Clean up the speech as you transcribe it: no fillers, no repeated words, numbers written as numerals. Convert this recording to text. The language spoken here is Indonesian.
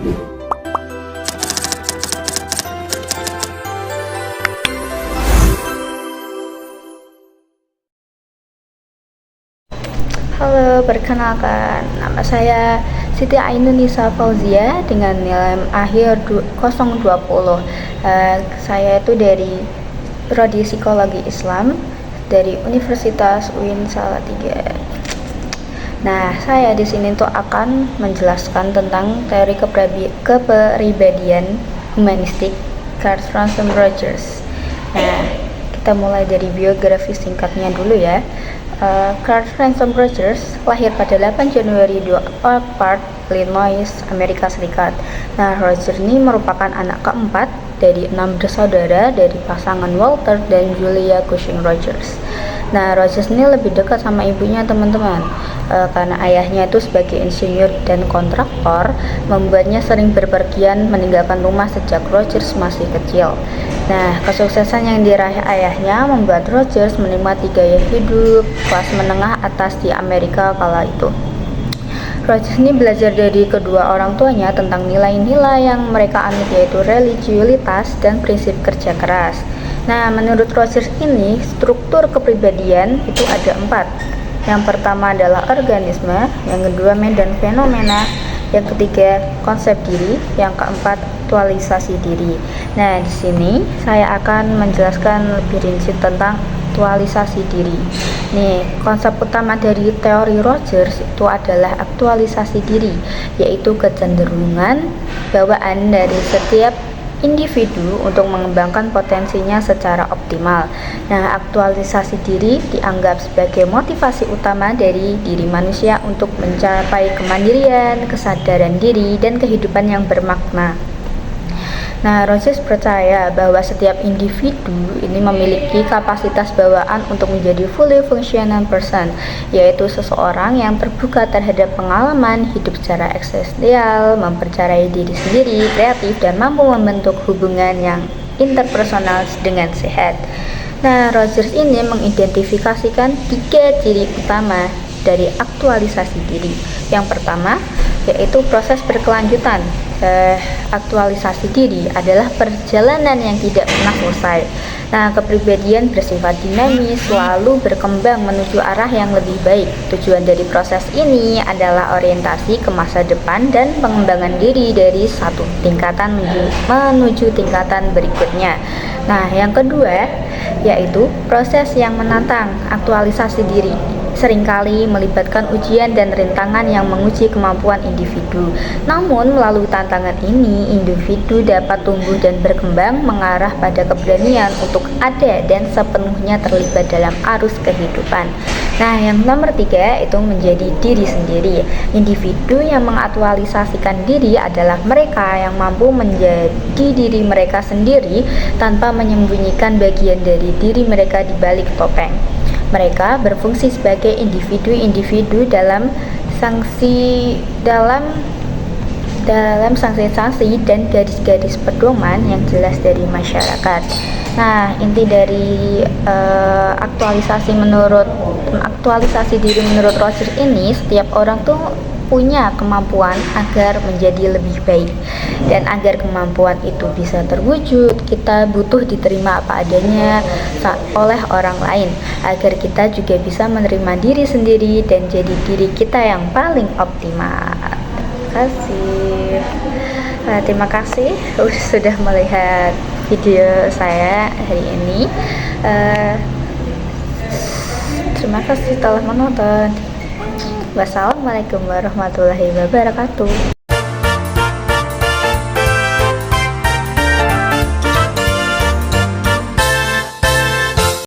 Halo, perkenalkan, nama saya Siti Ainun Nisa Fauzia dengan nilai akhir 020. Saya itu dari Prodi Psikologi Islam dari Universitas UIN Salatiga. Nah, saya di sini tuh akan menjelaskan tentang teori kepribadian humanistik Carl Ransom Rogers. Nah, kita mulai dari biografi singkatnya dulu ya. Carl Ransom Rogers lahir pada 8 Januari di Oak Park, Illinois, Amerika Serikat. Nah, Rogers ini merupakan anak keempat dari 6 bersaudara dari pasangan Walter dan Julia Cushing Rogers. Nah, Rogers ini lebih dekat sama ibunya teman-teman, karena ayahnya itu sebagai insinyur dan kontraktor membuatnya sering berpergian meninggalkan rumah sejak Rogers masih kecil. Nah, kesuksesan yang diraih ayahnya membuat Rogers menikmati gaya hidup kelas menengah atas di Amerika kala itu. Rogers ini belajar dari kedua orang tuanya tentang nilai-nilai yang mereka anut, yaitu religiulitas dan prinsip kerja keras. Nah, menurut Rogers ini, struktur kepribadian itu ada 4. Yang pertama adalah organisme, yang kedua medan fenomena, yang ketiga konsep diri, yang keempat aktualisasi diri. Nah, di sini saya akan menjelaskan lebih rinci tentang aktualisasi diri. Nih, konsep utama dari teori Rogers itu adalah aktualisasi diri, yaitu kecenderungan bawaan dari setiap individu untuk mengembangkan potensinya secara optimal. Nah, aktualisasi diri dianggap sebagai motivasi utama dari diri manusia untuk mencapai kemandirian, kesadaran diri, dan kehidupan yang bermakna. Nah, Rogers percaya bahwa setiap individu ini memiliki kapasitas bawaan untuk menjadi fully functional person, yaitu seseorang yang terbuka terhadap pengalaman hidup secara eksistensial, mempercayai diri sendiri, kreatif, dan mampu membentuk hubungan yang interpersonal dengan sehat. Nah, Rogers ini mengidentifikasikan 3 ciri utama dari aktualisasi diri. Yang pertama, yaitu proses berkelanjutan. Aktualisasi diri adalah perjalanan yang tidak pernah selesai. Nah, kepribadian bersifat dinamis, selalu berkembang menuju arah yang lebih baik. Tujuan dari proses ini adalah orientasi ke masa depan dan pengembangan diri dari satu tingkatan menuju tingkatan berikutnya. Nah, yang kedua, yaitu proses yang menantang. Aktualisasi diri seringkali melibatkan ujian dan rintangan yang menguji kemampuan individu. Namun, melalui tantangan ini, individu dapat tumbuh dan berkembang mengarah pada keberanian untuk ada dan sepenuhnya terlibat dalam arus kehidupan. Nah, yang nomor 3 itu menjadi diri sendiri. Individu yang mengaktualisasikan diri adalah mereka yang mampu menjadi diri mereka sendiri tanpa menyembunyikan bagian dari diri mereka di balik topeng. Mereka berfungsi sebagai individu-individu dalam sanksi dan garis-garis pedoman yang jelas dari masyarakat. Nah, inti dari aktualisasi diri menurut Rogers ini, setiap orang tuh punya kemampuan agar menjadi lebih baik, dan agar kemampuan itu bisa terwujud, kita butuh diterima apa adanya oleh orang lain, agar kita juga bisa menerima diri sendiri dan jadi diri kita yang paling optimal. Terima kasih sudah melihat video saya hari ini. Terima kasih telah menonton. Wassalamualaikum warahmatullahi wabarakatuh.